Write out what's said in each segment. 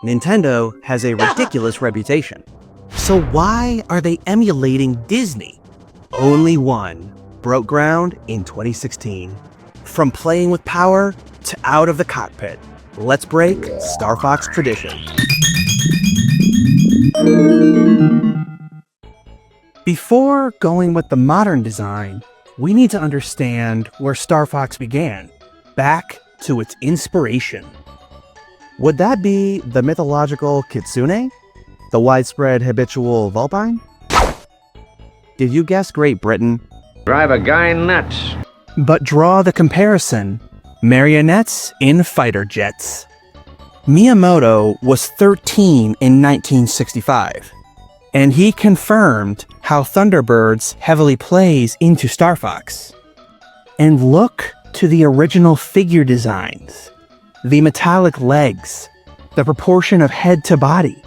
Nintendo has a ridiculous reputation. So why are they emulating Disney? Only one broke ground in 2016. From playing with power to out of the cockpit, let's break StarFox tradition. Before going with the modern design, we need to understand where StarFox began, back to its inspiration. Would that be the mythological kitsune? The widespread habitual vulpine? Did you guess Great Britain? Drive a guy nuts. But draw the comparison. Marionettes in fighter jets. Miyamoto was 13 in 1965, and he confirmed how Thunderbirds heavily plays into StarFox. And look to the original figure designs. The metallic legs, the proportion of head to body.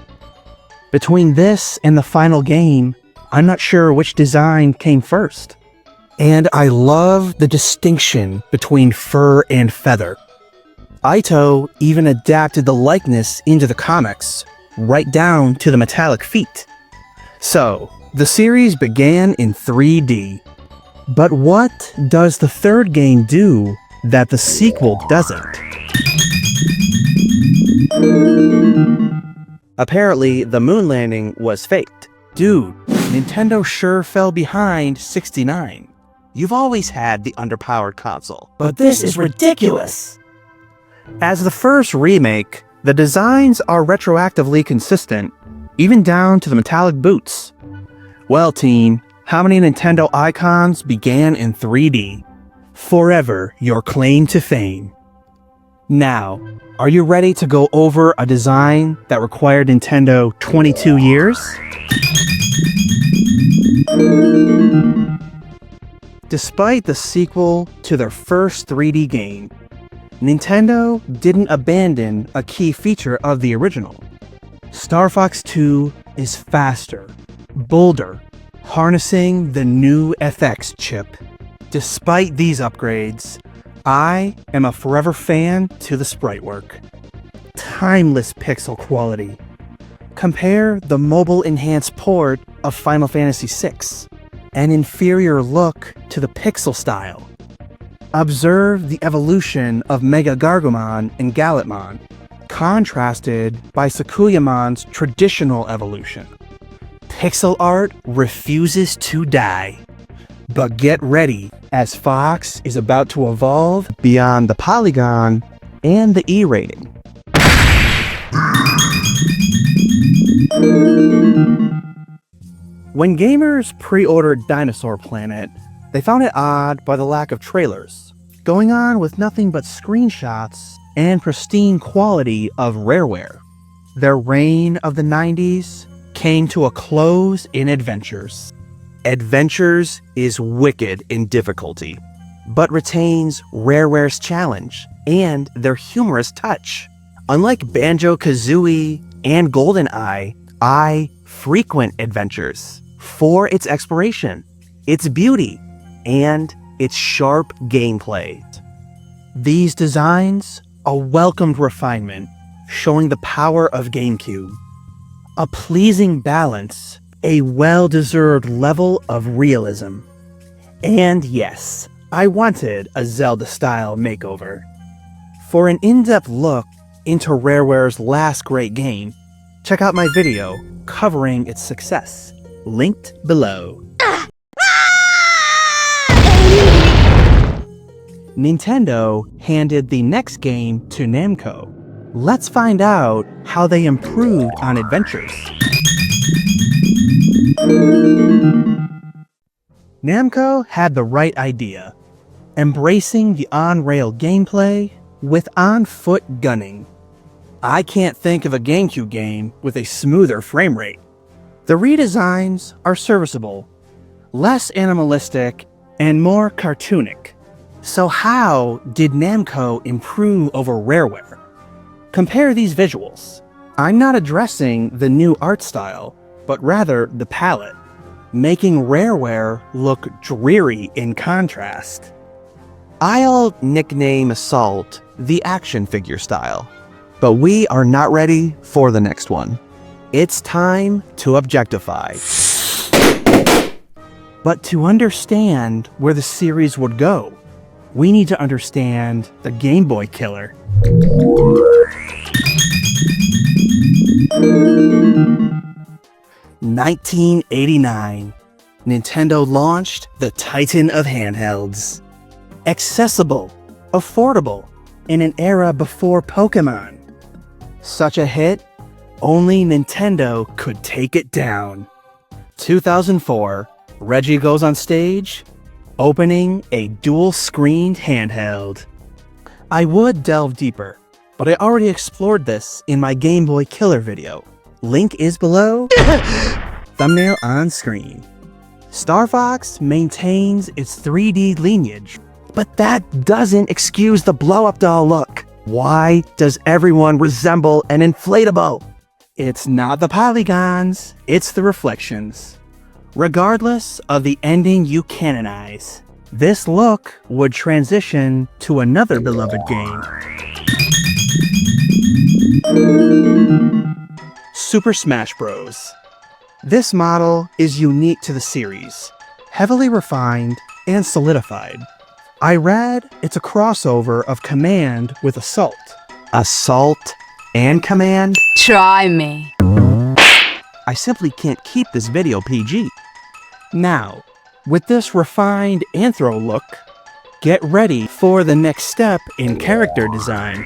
Between this and the final game, I'm not sure which design came first. And I love the distinction between fur and feather. Ito even adapted the likeness into the comics, right down to the metallic feet. So, the series began in 3D. But what does the third game do that the sequel doesn't? Apparently, the moon landing was faked. Dude, Nintendo sure fell behind 69. You've always had the underpowered console. But this is ridiculous! As the first remake, the designs are retroactively consistent, even down to the metallic boots. Well, teen, how many Nintendo icons began in 3D? Forever your claim to fame. Now, are you ready to go over a design that required Nintendo 22 years? Despite the sequel to their first 3D game, Nintendo didn't abandon a key feature of the original. StarFox 2 is faster, bolder, harnessing the new FX chip. Despite these upgrades, I am a forever fan to the sprite work. Timeless pixel quality. Compare the mobile enhanced port of Final Fantasy VI, an inferior look to the pixel style. Observe the evolution of Mega Gargomon and Gallantmon, contrasted by Sakuyamon's traditional evolution. Pixel art refuses to die. But get ready, as Fox is about to evolve beyond the polygon and the E rating. When gamers pre-ordered Dinosaur Planet, they found it odd by the lack of trailers, going on with nothing but screenshots and pristine quality of RareWare. Their reign of the 90s came to a close in Adventures. Adventures is wicked in difficulty, but retains RareWare's challenge and their humorous touch. Unlike Banjo-Kazooie and GoldenEye, I frequent Adventures for its exploration, its beauty, and its sharp gameplay. These designs, a welcomed refinement, showing the power of GameCube. A pleasing balance, a well-deserved level of realism. And yes, I wanted a Zelda-style makeover. For an in-depth look into RareWare's last great game, check out my video covering its success, linked below. Nintendo handed the next game to Namco. Let's find out how they improved on Adventures. Namco had the right idea, embracing the on-rail gameplay with on-foot gunning. I can't think of a GameCube game with a smoother frame rate. The redesigns are serviceable, less animalistic, and more cartoonic. So how did Namco improve over RareWare? Compare these visuals. I'm not addressing the new art style, but rather the palette, making RareWare look dreary in contrast. I'll nickname Assault the action figure style. But we are not ready for the next one. It's time to objectify. But to understand where the series would go, we need to understand the Game Boy killer. (1989), Nintendo launched the Titan of handhelds. Accessible, affordable, in an era before Pokemon. Such a hit, only Nintendo could take it down. 2004, Reggie goes on stage, opening a dual-screened handheld. I would delve deeper, but I already explored this in my Game Boy Killer video. Link is below, thumbnail on screen. StarFox maintains its 3D lineage, but that doesn't excuse the blow-up doll look. Why does everyone resemble an inflatable? It's not the polygons, it's the reflections. Regardless of the ending you canonize, this look would transition to another beloved game. Super Smash Bros. This model is unique to the series, heavily refined and solidified. I read it's a crossover of Command with Assault. Assault and Command? Try me. I simply can't keep this video PG. Now, with this refined anthro look, get ready for the next step in character design.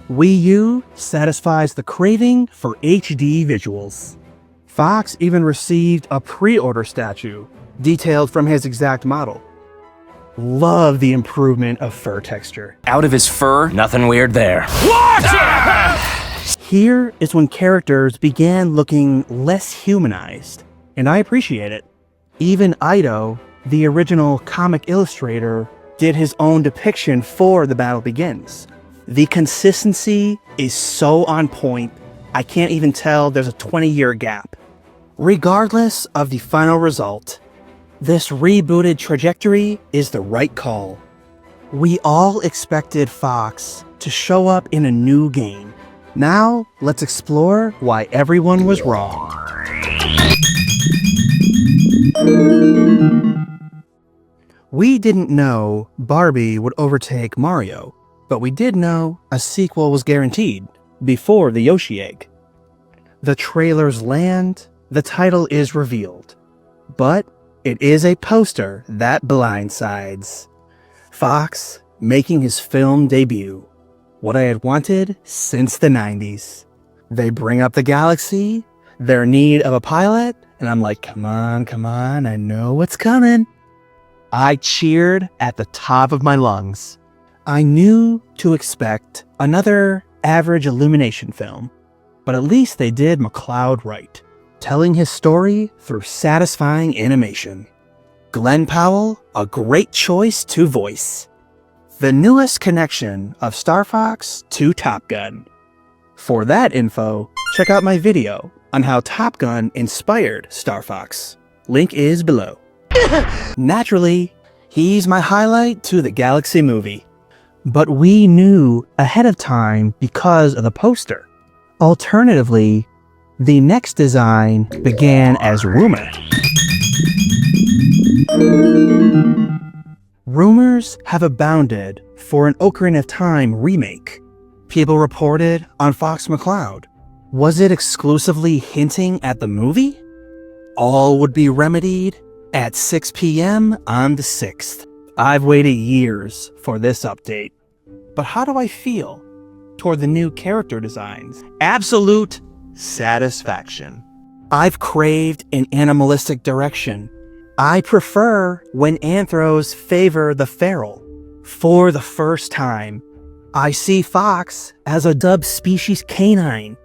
Wii U satisfies the craving for HD visuals. Fox even received a pre-order statue, detailed from his exact model. Love the improvement of fur texture. Out of his fur, nothing weird there. Here is when characters began looking less humanized, and I appreciate it. Even Ido, the original comic illustrator, did his own depiction for The Battle Begins. The consistency is so on point, I can't even tell there's a 20-year gap. Regardless of the final result, this rebooted trajectory is the right call. We all expected Fox to show up in a new game. Now, let's explore why everyone was wrong. We didn't know Barbie would overtake Mario, but we did know a sequel was guaranteed before the Yoshi egg. The trailers land, the title is revealed, but it is a poster that blindsides. Fox making his film debut. What I had wanted since the 90s. They bring up the galaxy, their need of a pilot, and I'm like, come on, I know what's coming. I cheered at the top of my lungs. I knew to expect another average Illumination film, but at least they did McCloud right, telling his story through satisfying animation. Glenn Powell, a great choice to voice. The newest connection of StarFox to Top Gun. For that info, check out my video on how Top Gun inspired StarFox. Link is below. Naturally, he's my highlight to the Galaxy movie. But we knew ahead of time because of the poster. Alternatively, the next design began as rumor. Rumors have abounded for an Ocarina of Time remake. People reported on Fox McCloud. Was it exclusively hinting at the movie? All would be remedied at 6 p.m. on the 6th. I've waited years for this update. But how do I feel toward the new character designs? Absolute satisfaction. I've craved an animalistic direction. I prefer when anthros favor the feral. For the first time, I see Fox as a dubbed species canine.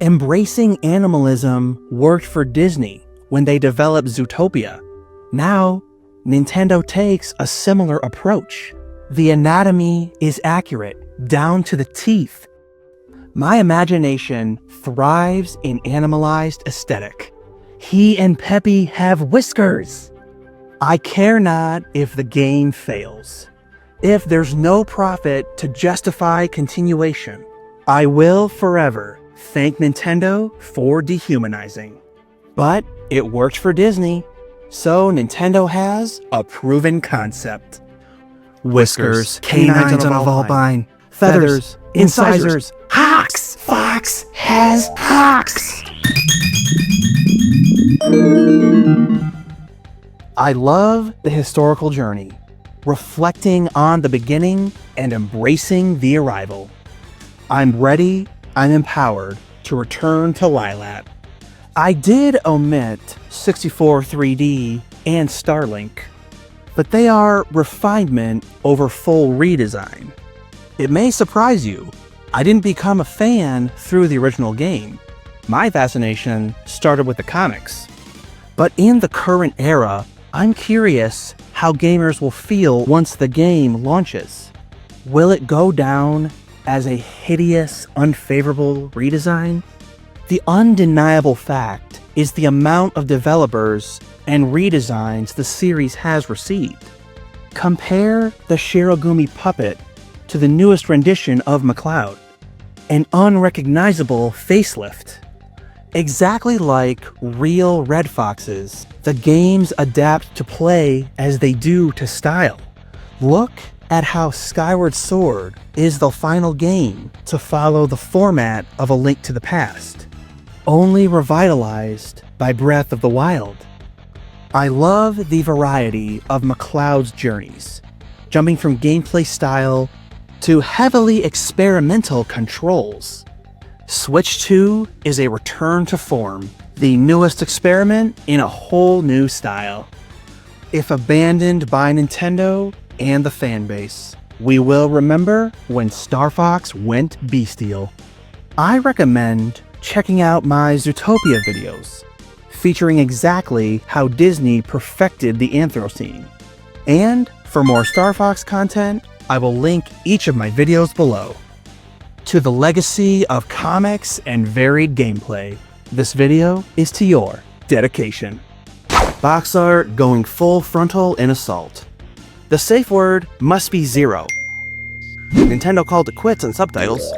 Embracing animalism worked for Disney when they developed Zootopia. Now, Nintendo takes a similar approach. The anatomy is accurate, down to the teeth. My imagination thrives in animalized aesthetic. He and Peppy have whiskers. I care not if the game fails. If there's no profit to justify continuation, I will forever thank Nintendo for dehumanizing. But it worked for Disney, so Nintendo has a proven concept. Whiskers, canines on a vulpine, feathers, incisors, hocks! Fox has hocks! I love the historical journey, reflecting on the beginning and embracing the arrival. I'm ready, I'm empowered to return to Lilat. I did omit 64 3D and Starlink, but they are refinement over full redesign. It may surprise you, I didn't become a fan through the original game. My fascination started with the comics. But in the current era, I'm curious how gamers will feel once the game launches. Will it go down as a hideous, unfavorable redesign? The undeniable fact is the amount of developers and redesigns the series has received. Compare the Shirogumi puppet to the newest rendition of McCloud, an unrecognizable facelift. Exactly like real Red Foxes, the games adapt to play as they do to style. Look at how Skyward Sword is the final game to follow the format of A Link to the Past, only revitalized by Breath of the Wild. I love the variety of McCloud's journeys, jumping from gameplay style to heavily experimental controls. Switch 2 is a return to form, the newest experiment in a whole new style. If abandoned by Nintendo and the fanbase, we will remember when StarFox went bestial. I recommend checking out my Zootopia videos, featuring exactly how Disney perfected the Anthro-scene. And for more StarFox content, I will link each of my videos below. To the legacy of comics and varied gameplay, this video is to your dedication. Box art going full frontal in Assault. The safe word must be 0. Nintendo called it quits on subtitles.